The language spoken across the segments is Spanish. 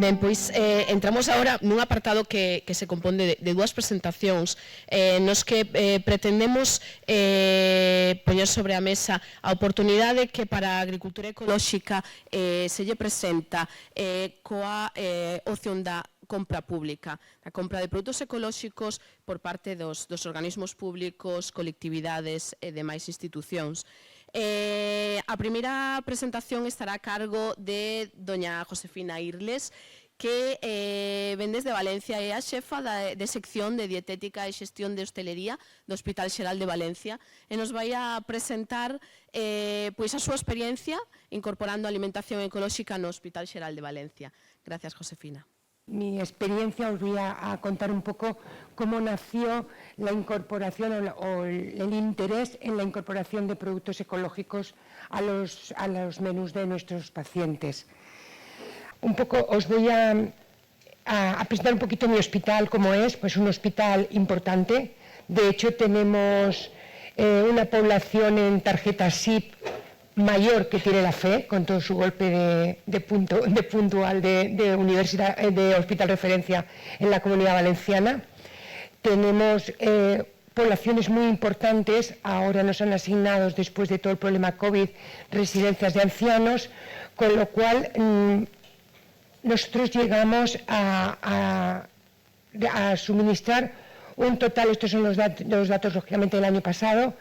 Ben, pois entramos agora nun apartado que se compón de dúas presentacións nos que pretendemos poñer sobre a mesa a oportunidade que para a agricultura ecolóxica se lle presenta coa opción da compra pública, a compra de produtos ecolóxicos por parte dos organismos públicos, colectividades e demais institucións. A primeira presentación estará a cargo de doña Josefina Irles, que ven desde Valencia, é a xefa de sección de dietética e xestión de hostelería do Hospital Xeral de Valencia, e nos vai a presentar pois a súa experiencia incorporando a alimentación ecolóxica no Hospital Xeral de Valencia. Gracias, Josefina. Mi experiencia os voy a contar un poco cómo nació la incorporación o el interés en la incorporación de productos ecológicos a los menús de nuestros pacientes. Un poco os voy a presentar un poquito mi hospital, cómo es, pues un hospital importante. De hecho, tenemos una población en tarjeta SIP mayor que tiene la FE, con todo su golpe de puntual de universidad, de hospital referencia en la Comunidad Valenciana. Tenemos poblaciones muy importantes, ahora nos han asignado, después de todo el problema COVID, residencias de ancianos, con lo cual nosotros llegamos a suministrar un total, estos son los datos lógicamente del año pasado,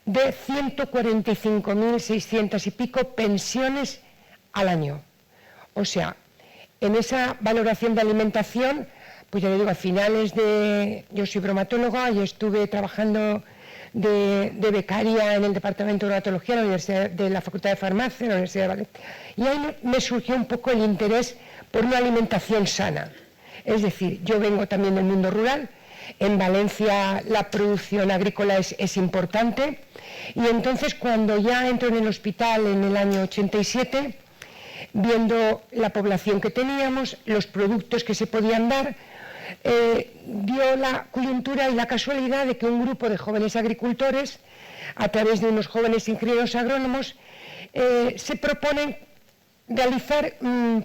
de 145.600 y pico pensiones al año. O sea, en esa valoración de alimentación, pues ya le digo, a finales yo soy bromatóloga y estuve trabajando de becaria en el Departamento de Bromatología de la Facultad de Farmacia, de la Universidad de Valencia, y ahí me surgió un poco el interés por una alimentación sana. Es decir, yo vengo también del mundo rural. En Valencia la producción agrícola es importante y entonces cuando ya entro en el hospital en el año 87, viendo la población que teníamos, los productos que se podían dar, dio la coyuntura y la casualidad de que un grupo de jóvenes agricultores, a través de unos jóvenes ingenieros agrónomos, se proponen realizar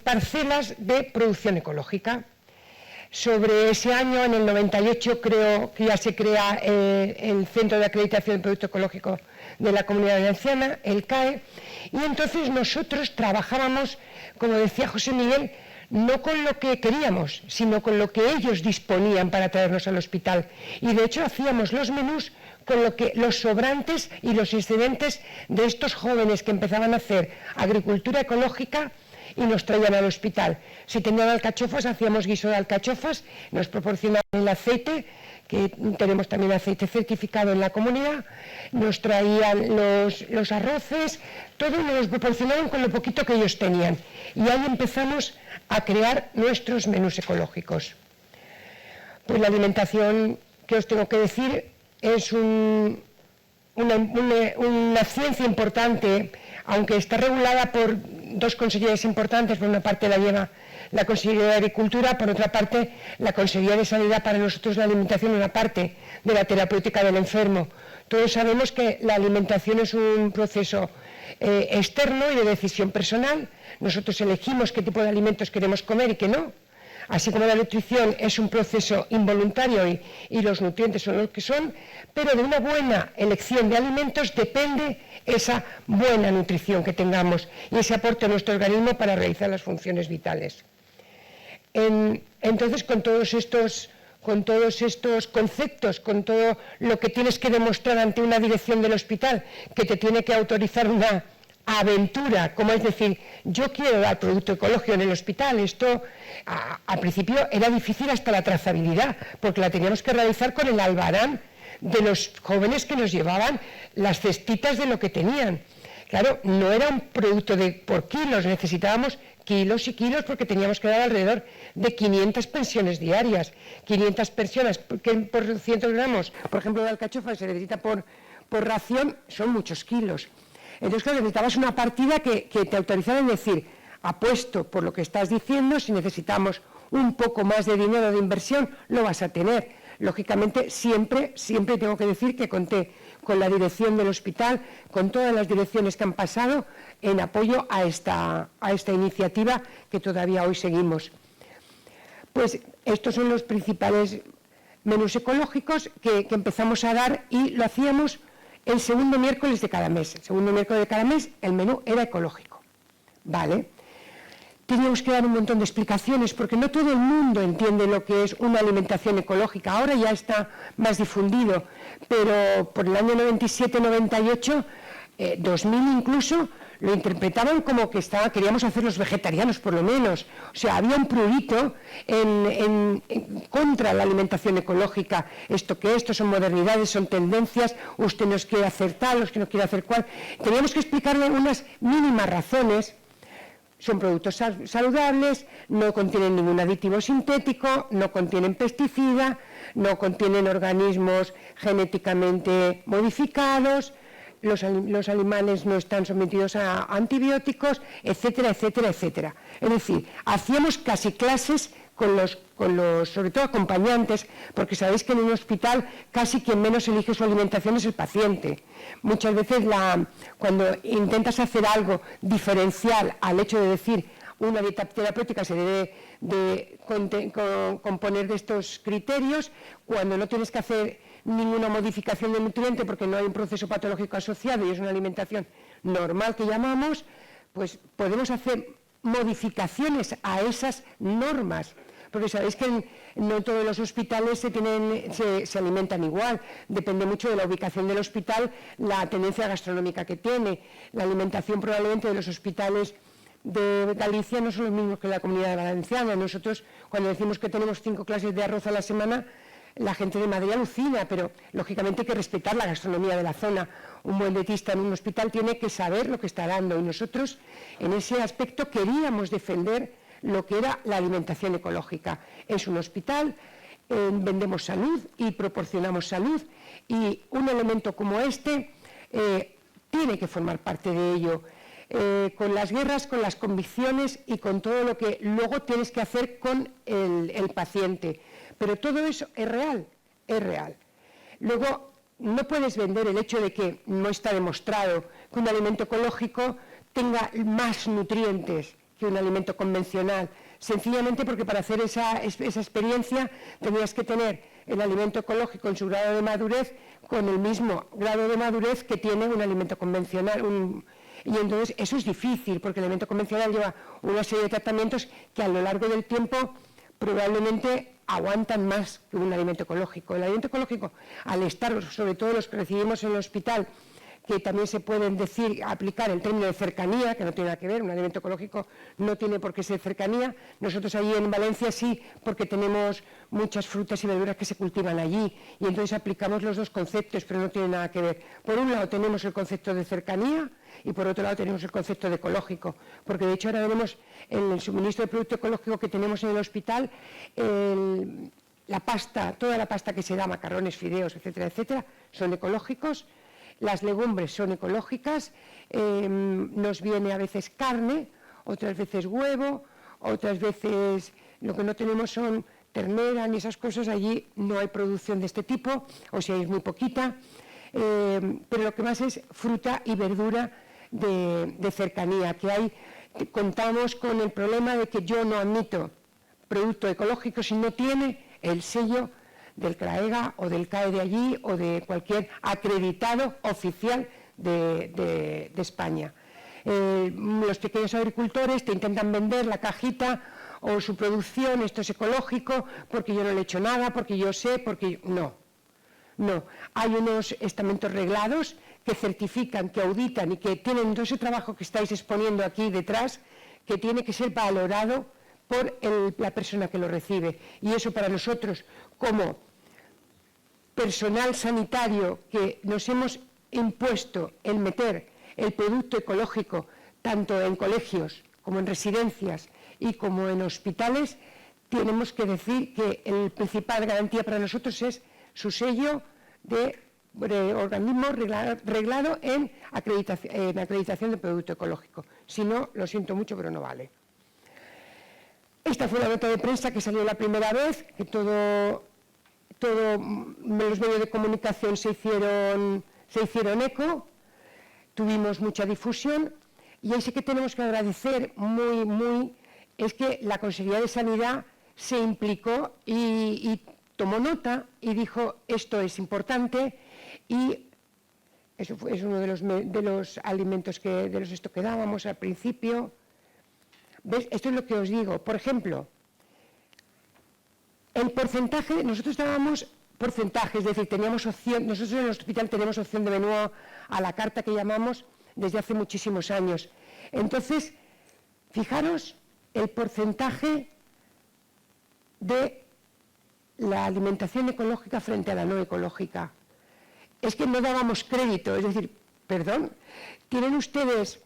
parcelas de producción ecológica. Sobre ese año, en el 98, creo que ya se crea el Centro de Acreditación del Producto Ecológico de la Comunidad Valenciana, el CAE, y entonces nosotros trabajábamos, como decía José Miguel, no con lo que queríamos, sino con lo que ellos disponían para traernos al hospital. Y de hecho hacíamos los menús con los sobrantes y los excedentes de estos jóvenes que empezaban a hacer agricultura ecológica y nos traían al hospital. Si tenían alcachofas, hacíamos guiso de alcachofas, nos proporcionaban el aceite, que tenemos también aceite certificado en la comunidad, nos traían los arroces, todo nos lo proporcionaban con lo poquito que ellos tenían. Y ahí empezamos a crear nuestros menús ecológicos. Pues la alimentación, que os tengo que decir, es una ciencia importante, aunque está regulada por dos consejerías importantes. Por una parte la lleva la Consejería de Agricultura, por otra parte la Consejería de Sanidad. Para nosotros la alimentación es una parte de la terapéutica del enfermo. Todos sabemos que la alimentación es un proceso externo y de decisión personal. Nosotros elegimos qué tipo de alimentos queremos comer y qué no. Así como la nutrición es un proceso involuntario y los nutrientes son los que son, pero de una buena elección de alimentos depende esa buena nutrición que tengamos y ese aporte a nuestro organismo para realizar las funciones vitales. Entonces, con todos estos conceptos, con todo lo que tienes que demostrar ante una dirección del hospital, que te tiene que autorizar una aventura, como es decir, yo quiero dar producto ecológico en el hospital. Esto al principio era difícil hasta la trazabilidad, porque la teníamos que realizar con el albarán de los jóvenes que nos llevaban las cestitas de lo que tenían. Claro, no era un producto por kilos, necesitábamos kilos y kilos porque teníamos que dar alrededor de 500 pensiones diarias. 500 pensiones que por 100 gramos, por ejemplo, de alcachofa se necesita por ración, son muchos kilos. Entonces, claro, necesitabas una partida que te autorizara en decir, apuesto por lo que estás diciendo, si necesitamos un poco más de dinero de inversión, lo vas a tener. Lógicamente, siempre tengo que decir que conté con la dirección del hospital, con todas las direcciones que han pasado en apoyo a esta iniciativa que todavía hoy seguimos. Pues estos son los principales menús ecológicos que empezamos a dar y lo hacíamos el segundo miércoles de cada mes. El segundo miércoles de cada mes el menú era ecológico. ¿Vale? Teníamos que dar un montón de explicaciones porque no todo el mundo entiende lo que es una alimentación ecológica. Ahora ya está más difundido, pero por el año 97-98, 2000 incluso, lo interpretaban como que queríamos hacer los vegetarianos por lo menos. O sea, había un prurito en contra la alimentación ecológica. Esto son modernidades, son tendencias, usted nos quiere hacer tal, usted no quiere hacer cual. Teníamos que explicarle unas mínimas razones. Son productos saludables, no contienen ningún aditivo sintético, no contienen pesticida, no contienen organismos genéticamente modificados, los animales no están sometidos a antibióticos, etcétera, etcétera, etcétera. Es decir, hacíamos casi clases con los sobre todo acompañantes, porque sabéis que en un hospital casi quien menos elige su alimentación es el paciente. Muchas veces cuando intentas hacer algo diferencial al hecho de decir una dieta terapéutica se debe de componer de estos criterios, cuando no tienes que hacer ninguna modificación de nutriente porque no hay un proceso patológico asociado y es una alimentación normal que llamamos, pues podemos hacer modificaciones a esas normas, porque sabéis que no todos los hospitales se alimentan igual, depende mucho de la ubicación del hospital, la tendencia gastronómica que tiene. La alimentación probablemente de los hospitales de Galicia no son los mismos que la Comunidad Valenciana. Nosotros, cuando decimos que tenemos 5 clases de arroz a la semana, la gente de Madrid alucina, pero lógicamente hay que respetar la gastronomía de la zona. Un buen dietista en un hospital tiene que saber lo que está dando y nosotros en ese aspecto queríamos defender lo que era la alimentación ecológica. Es un hospital, vendemos salud y proporcionamos salud y un elemento como este tiene que formar parte de ello. Con las guerras, con las convicciones y con todo lo que luego tienes que hacer con el paciente. Pero todo eso es real, es real. Luego, no puedes vender el hecho de que no está demostrado que un alimento ecológico tenga más nutrientes que un alimento convencional, sencillamente porque para hacer esa experiencia tendrías que tener el alimento ecológico en su grado de madurez con el mismo grado de madurez que tiene un alimento convencional. Y entonces eso es difícil, porque el alimento convencional lleva una serie de tratamientos que a lo largo del tiempo probablemente aguantan más que un alimento ecológico. El alimento ecológico, al estar, sobre todo los que recibimos en el hospital, que también se pueden aplicar el término de cercanía, que no tiene nada que ver, un alimento ecológico no tiene por qué ser cercanía. Nosotros allí en Valencia sí, porque tenemos muchas frutas y verduras que se cultivan allí, y entonces aplicamos los dos conceptos, pero no tiene nada que ver. Por un lado tenemos el concepto de cercanía, y por otro lado tenemos el concepto de ecológico, porque de hecho ahora veremos en el suministro de producto ecológico que tenemos en el hospital, la pasta, toda la pasta que se da, macarrones, fideos, etcétera, etcétera, son ecológicos. Las legumbres son ecológicas, nos viene a veces carne, otras veces huevo, otras veces lo que no tenemos son ternera ni esas cosas, allí no hay producción de este tipo, o sea, es muy poquita, pero lo que más es fruta y verdura de cercanía, contamos con el problema de que yo no admito producto ecológico si no tiene el sello del CRAEGA o del CAE de allí o de cualquier acreditado oficial de España. Los pequeños agricultores te intentan vender la cajita o su producción, esto es ecológico, porque yo no le he hecho nada, porque yo sé, porque... No. Hay unos estamentos reglados que certifican, que auditan y que tienen todo ese trabajo que estáis exponiendo aquí detrás, que tiene que ser valorado por la persona que lo recibe. Y eso para nosotros, como personal sanitario que nos hemos impuesto el meter el producto ecológico tanto en colegios como en residencias y como en hospitales, tenemos que decir que la principal garantía para nosotros es su sello de organismo reglado en acreditación de producto ecológico. Si no, lo siento mucho, pero no vale. Esta fue la nota de prensa que salió la primera vez, que todos los medios de comunicación se hicieron eco, tuvimos mucha difusión, y ahí sí que tenemos que agradecer es que la Consejería de Sanidad se implicó y tomó nota y dijo, esto es importante, y eso es uno de los alimentos de los esto que dábamos al principio. ¿Ves? Esto es lo que os digo. Por ejemplo, el porcentaje, nosotros dábamos porcentaje, es decir, teníamos opción, nosotros en el hospital tenemos opción de menú a la carta que llamamos desde hace muchísimos años. Entonces, fijaros el porcentaje de la alimentación ecológica frente a la no ecológica. Es que no dábamos crédito, es decir, perdón, tienen ustedes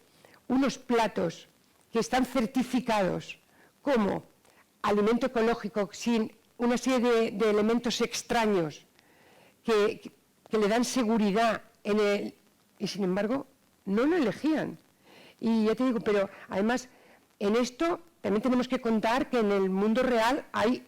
unos platos que están certificados como alimento ecológico sin una serie de elementos extraños que le dan seguridad y sin embargo no lo elegían. Y ya te digo, pero además en esto también tenemos que contar que en el mundo real hay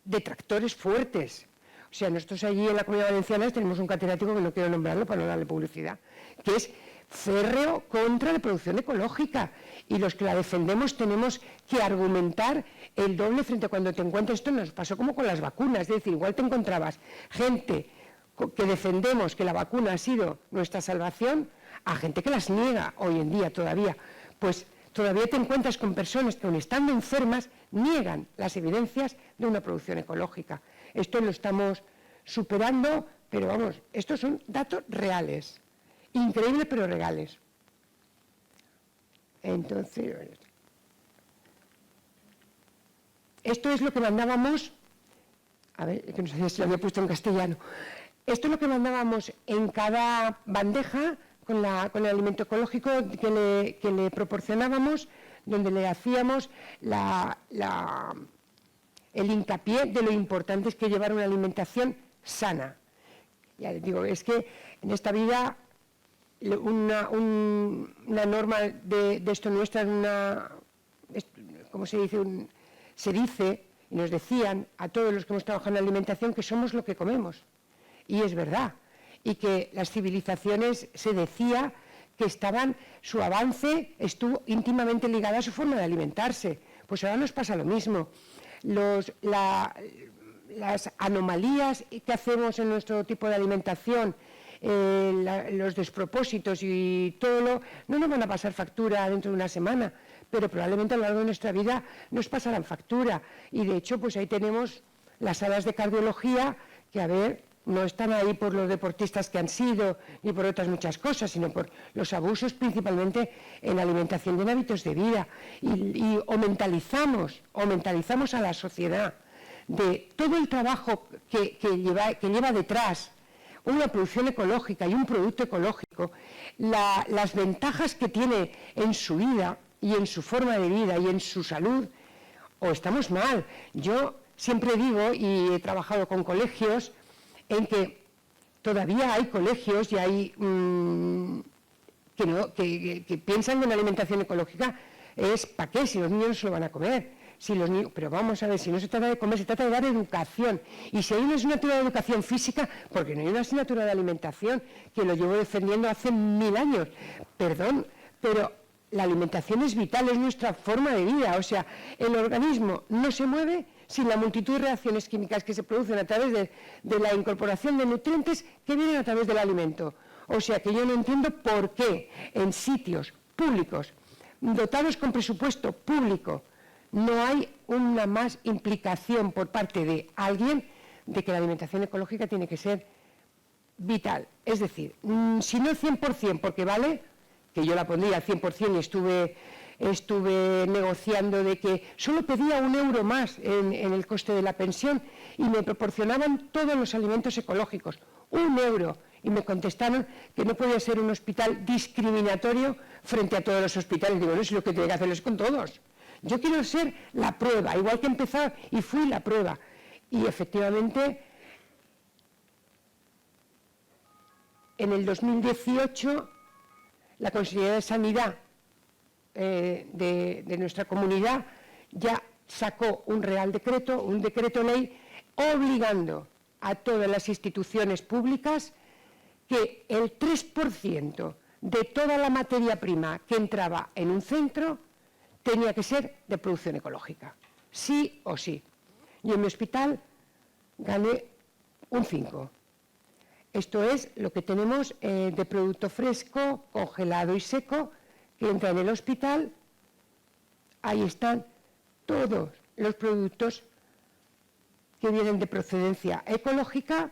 detractores fuertes. O sea, nosotros allí en la Comunidad Valenciana tenemos un catedrático, que no quiero nombrarlo para no darle publicidad, que es férreo contra la producción ecológica, y los que la defendemos tenemos que argumentar el doble frente a cuando te encuentras. Esto nos pasó como con las vacunas, es decir, igual te encontrabas gente que defendemos que la vacuna ha sido nuestra salvación, a gente que las niega hoy en día todavía. Pues todavía te encuentras con personas que, aun estando enfermas, niegan las evidencias de una producción ecológica. Esto lo estamos superando, pero vamos, estos son datos reales, increíbles pero reales. Entonces, esto es lo que mandábamos, a ver, que no sé si lo había puesto en castellano. Esto es lo que mandábamos en cada bandeja con el alimento ecológico que le proporcionábamos, donde le hacíamos el hincapié de lo importante es que llevar una alimentación sana. Ya les digo, es que en esta vida una norma de esto nuestra, ¿cómo se dice? Se dice, y nos decían a todos los que hemos trabajado en la alimentación, que somos lo que comemos. Y es verdad. Y que las civilizaciones, se decía que su avance estuvo íntimamente ligado a su forma de alimentarse. Pues ahora nos pasa lo mismo. Las anomalías que hacemos en nuestro tipo de alimentación, los despropósitos y todo no nos van a pasar factura dentro de una semana, pero probablemente a lo largo de nuestra vida nos pasarán factura. Y de hecho, pues ahí tenemos las salas de cardiología que, a ver, no están ahí por los deportistas que han sido, ni por otras muchas cosas, sino por los abusos principalmente en la alimentación y en hábitos de vida. O mentalizamos a la sociedad de todo el trabajo que lleva detrás una producción ecológica y un producto ecológico, las ventajas que tiene en su vida y en su forma de vida y en su salud, o estamos mal. Yo siempre digo, y he trabajado con colegios, en que todavía hay colegios y hay que piensan que una alimentación ecológica es ¿para qué? Si los niños no se lo van a comer. Pero vamos a ver, si no se trata de comer, se trata de dar educación. Y si hay una asignatura de educación física, porque no hay una asignatura de alimentación, que lo llevo defendiendo hace 1000 años. Perdón, pero la alimentación es vital, es nuestra forma de vida. O sea, el organismo no se mueve sin la multitud de reacciones químicas que se producen a través de la incorporación de nutrientes que vienen a través del alimento. O sea que yo no entiendo por qué en sitios públicos, dotados con presupuesto público, no hay una más implicación por parte de alguien de que la alimentación ecológica tiene que ser vital. Es decir, si no el 100%, porque vale, que yo la pondría al 100% y estuve negociando de que solo pedía €1 más en el coste de la pensión y me proporcionaban todos los alimentos ecológicos, €1, y me contestaron que no podía ser un hospital discriminatorio frente a todos los hospitales. Digo, no, si lo que tiene que hacerlo es con todos. Yo quiero ser la prueba, igual que he empezado y fui la prueba. Y efectivamente, en el 2018, la Consejería de Sanidad de nuestra comunidad ya sacó un real decreto, un decreto ley, obligando a todas las instituciones públicas que el 3% de toda la materia prima que entraba en un centro tenía que ser de producción ecológica, sí o sí. y en mi hospital gané un 5. Esto es lo que tenemos de producto fresco, congelado y seco, que entra en el hospital. Ahí están todos los productos que vienen de procedencia ecológica.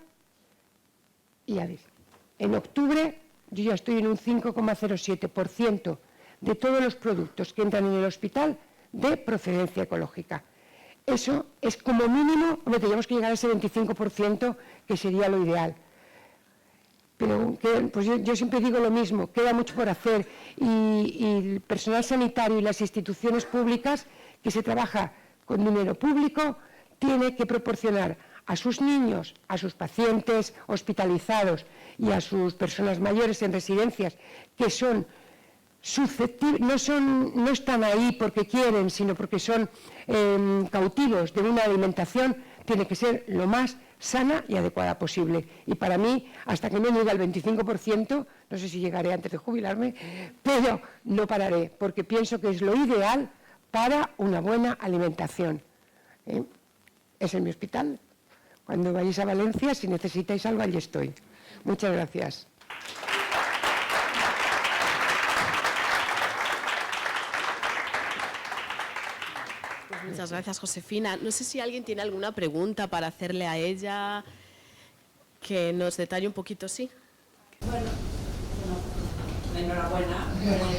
Y a ver, en octubre yo ya estoy en un 5,07% de todos los productos que entran en el hospital de procedencia ecológica. Eso es como mínimo, tendríamos que llegar a ese 25%, que sería lo ideal. Pero pues yo siempre digo lo mismo, queda mucho por hacer, y el personal sanitario y las instituciones públicas, que se trabaja con dinero público, tiene que proporcionar a sus niños, a sus pacientes hospitalizados y a sus personas mayores en residencias, que son susceptibles, no están ahí porque quieren, sino porque son cautivos de una alimentación, tiene que ser lo más sana y adecuada posible. Y para mí, hasta que no llegue al 25%, no sé si llegaré antes de jubilarme, pero no pararé, porque pienso que es lo ideal para una buena alimentación. Es en mi hospital. Cuando vayáis a Valencia, si necesitáis algo, allí estoy. Muchas gracias. Muchas gracias, Josefina. No sé si alguien tiene alguna pregunta para hacerle a ella, que nos detalle un poquito, ¿sí? Bueno, enhorabuena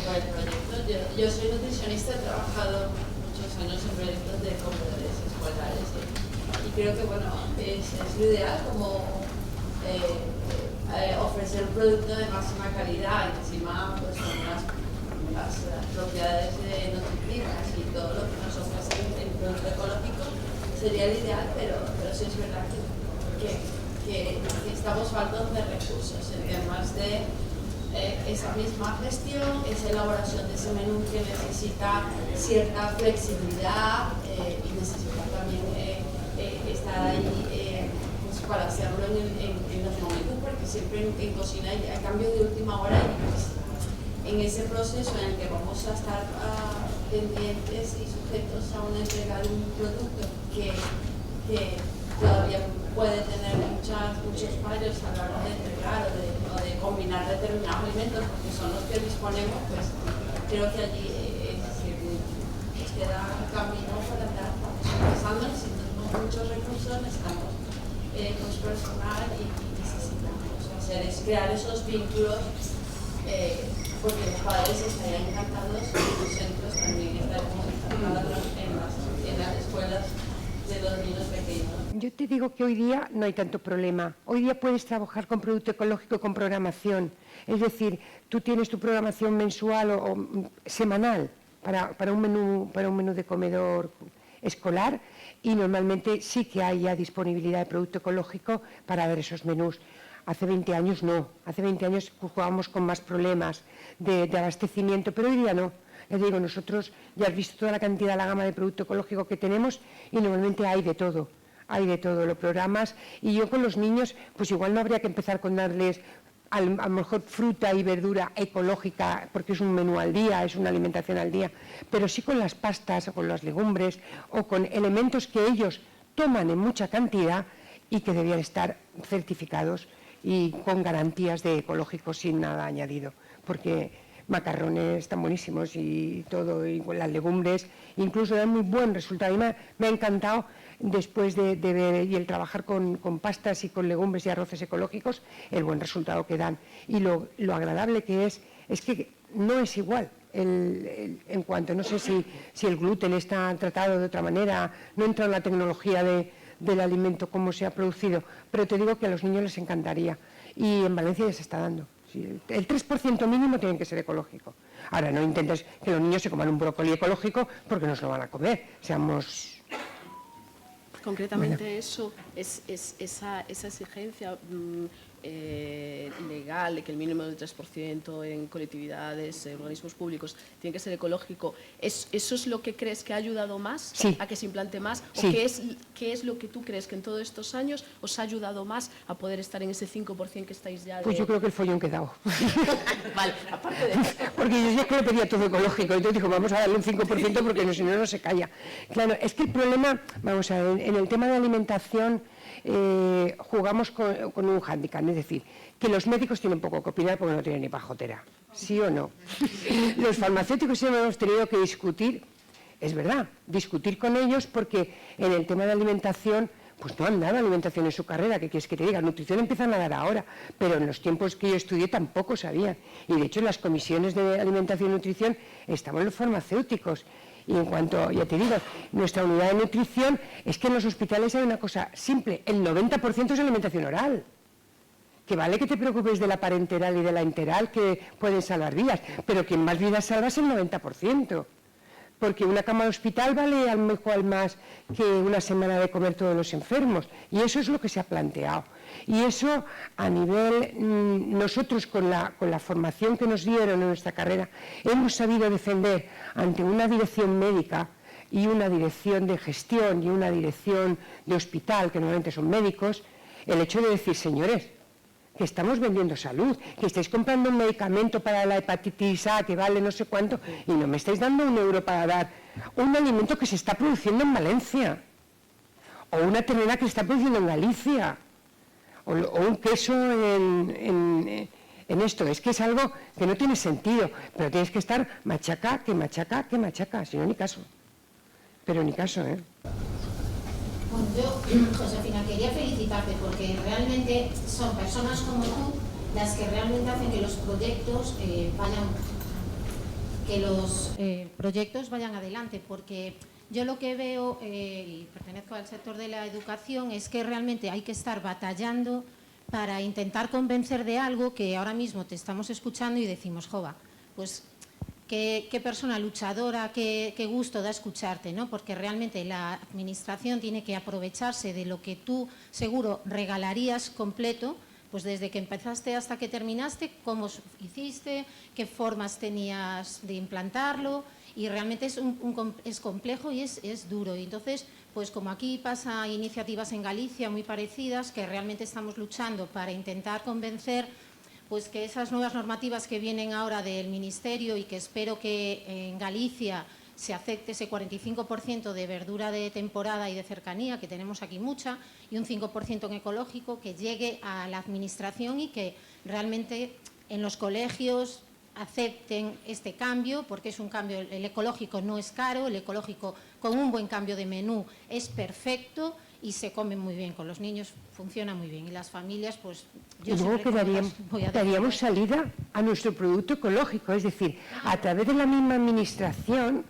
por el proyecto. Yo soy nutricionista, he trabajado muchos años en proyectos de comedores escolares y creo que bueno, es lo ideal como ofrecer un producto de máxima calidad y encima pues, con las propiedades nutritivas y todo lo que nos ofrece el producto ecológico sería el ideal, pero sí es verdad que estamos faltos de recursos en temas de esa misma gestión, esa elaboración de ese menú que necesita cierta flexibilidad y necesita también estar ahí pues para hacerlo en los momentos, porque siempre en cocina hay cambios de última hora y pues, en ese proceso en el que vamos a estar pendientes y sujetos a una entrega de un producto que todavía puede tener muchos fallos a la hora de entregar o de combinar determinados alimentos, porque son los que disponemos, pues creo que allí nos queda camino para andar. Estamos empezando, necesitamos muchos recursos, necesitamos personal y necesitamos crear esos vínculos, porque los padres estarían encantados y los centros también estaremos encantados en las escuelas de los niños pequeños. Yo te digo que hoy día no hay tanto problema. Hoy día puedes trabajar con producto ecológico con programación. Es decir, tú tienes tu programación mensual o semanal para un menú de comedor escolar, y normalmente sí que hay ya disponibilidad de producto ecológico para dar esos menús. Hace 20 años no. Hace 20 años jugábamos con más problemas de abastecimiento, pero hoy día no. Les digo, nosotros ya has visto toda la cantidad, la gama de producto ecológico que tenemos, y normalmente hay de todo, los programas. Y yo con los niños, pues igual no habría que empezar con darles a lo mejor fruta y verdura ecológica, porque es un menú al día, es una alimentación al día, pero sí con las pastas o con las legumbres o con elementos que ellos toman en mucha cantidad y que debían estar certificados y con garantías de ecológicos sin nada añadido, porque macarrones están buenísimos y todo, y las legumbres incluso dan muy buen resultado. Y me ha encantado después de ver y el trabajar con pastas y con legumbres y arroces ecológicos, el buen resultado que dan. Y lo agradable que es que no es igual. En cuanto, no sé si el gluten está tratado de otra manera, no entra en la tecnología del alimento, cómo se ha producido, pero te digo que a los niños les encantaría. Y en Valencia ya se está dando. El 3% mínimo tiene que ser ecológico. Ahora, no intentes que los niños se coman un brócoli ecológico porque no se lo van a comer. Seamos... Concretamente eso, esa exigencia, legal de que el mínimo del 3% en colectividades, organismos públicos, tiene que ser ecológico, ¿eso es lo que crees que ha ayudado más a que se implante más? Sí. ¿O qué es lo que tú crees que en todos estos años os ha ayudado más a poder estar en ese 5% que estáis ya? Pues yo creo que el follón que he dado. Vale, aparte de eso. Porque yo ya que le pedía todo ecológico, entonces dijo, vamos a darle un 5% porque si no, no se calla. Claro, es que el problema, vamos a ver, en el tema de alimentación jugamos con un hándicap, es decir, que los médicos tienen poco que opinar porque no tienen ni pajotera, ¿sí o no? Los farmacéuticos siempre hemos tenido que discutir, es verdad, discutir con ellos porque en el tema de alimentación pues no han dado alimentación en su carrera, ¿qué quieres que te diga? Nutrición empiezan a dar ahora, pero en los tiempos que yo estudié tampoco sabían. Y de hecho en las comisiones de alimentación y nutrición estaban los farmacéuticos. Y en cuanto, ya te digo, nuestra unidad de nutrición, es que en los hospitales hay una cosa simple, el 90% es alimentación oral. Que vale que te preocupes de la parenteral y de la enteral, que pueden salvar vidas, pero quien más vidas salva es el 90%. Porque una cama de hospital vale al mejor más que una semana de comer todos los enfermos. Y eso es lo que se ha planteado. Y eso a nivel, nosotros con la formación que nos dieron en nuestra carrera, hemos sabido defender ante una dirección médica y una dirección de gestión y una dirección de hospital, que normalmente son médicos, el hecho de decir, señores, que estamos vendiendo salud, que estáis comprando un medicamento para la hepatitis A que vale no sé cuánto y no me estáis dando €1 para dar un alimento que se está produciendo en Valencia o una ternera que se está produciendo en Galicia o un queso en esto. Es que es algo que no tiene sentido, pero tienes que estar machaca, que machaca, que machaca, si no ni caso. Pero ni caso, ¿eh? Bueno, yo, Josefina, quería felicitarte porque realmente son personas como tú las que realmente hacen que los proyectos vayan adelante, porque yo lo que veo, y pertenezco al sector de la educación, es que realmente hay que estar batallando para intentar convencer de algo que ahora mismo te estamos escuchando y decimos, jova, pues qué persona luchadora, qué gusto da escucharte, ¿no? Porque realmente la administración tiene que aprovecharse de lo que tú seguro regalarías completo, pues desde que empezaste hasta que terminaste, cómo hiciste, qué formas tenías de implantarlo, y realmente es complejo y es duro. Y entonces, pues como aquí pasa iniciativas en Galicia muy parecidas, que realmente estamos luchando para intentar convencer pues que esas nuevas normativas que vienen ahora del Ministerio y que espero que en Galicia se acepte ese 45% de verdura de temporada y de cercanía, que tenemos aquí mucha, y un 5% en ecológico, que llegue a la Administración y que realmente en los colegios acepten este cambio, porque es un cambio, el ecológico no es caro, el ecológico con un buen cambio de menú es perfecto y se come muy bien con los niños, funciona muy bien, y las familias, pues yo y luego daríamos salida a nuestro producto ecológico, es decir, a través de la misma administración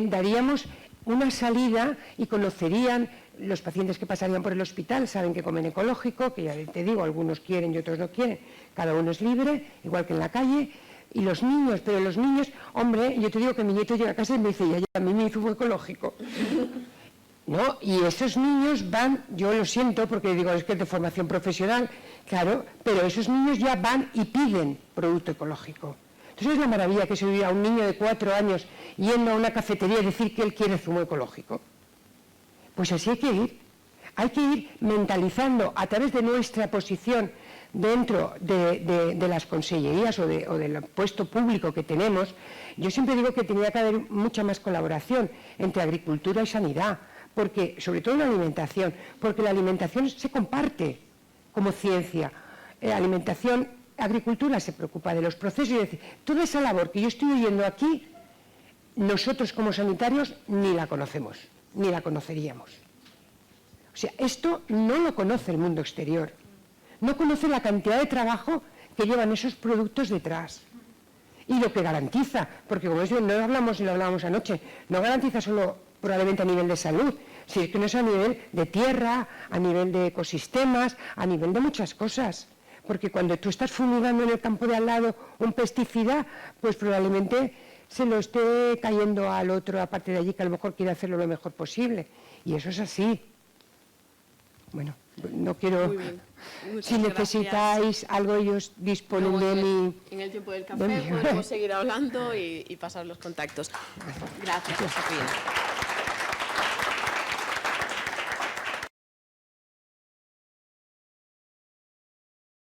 daríamos una salida y conocerían los pacientes que pasarían por el hospital, saben que comen ecológico, que ya te digo, algunos quieren y otros no quieren, cada uno es libre, igual que en la calle. Y los niños, pero los niños, hombre, yo te digo que mi nieto llega a casa y me dice, ya, a mí me hizo ecológico. ¿No? Y esos niños van, yo lo siento porque digo, es que es de formación profesional, claro, pero esos niños ya van y piden producto ecológico. Entonces es la maravilla que se oye a un niño de 4 años yendo a una cafetería y decir que él quiere zumo ecológico. Pues así hay que ir mentalizando a través de nuestra posición dentro de las consellerías o del puesto público que tenemos. Yo siempre digo que tenía que haber mucha más colaboración entre agricultura y sanidad, porque, sobre todo en la alimentación, porque la alimentación se comparte como ciencia. Agricultura se preocupa de los procesos, es decir, toda esa labor que yo estoy oyendo aquí, nosotros como sanitarios ni la conocemos, ni la conoceríamos. O sea, esto no lo conoce el mundo exterior. No conoce la cantidad de trabajo que llevan esos productos detrás y lo que garantiza, porque como no hablamos y lo hablábamos anoche, no garantiza solo probablemente a nivel de salud, si es que no es a nivel de tierra, a nivel de ecosistemas, a nivel de muchas cosas, porque cuando tú estás fumigando en el campo de al lado un pesticida, pues probablemente se lo esté cayendo al otro, aparte de allí, que a lo mejor quiere hacerlo lo mejor posible, y eso es así. Bueno, no quiero... Muy bien. Muchas Si necesitáis algo, ellos disponen de mí. En el tiempo del café podemos seguir hablando y pasar los contactos. Gracias, Sofía.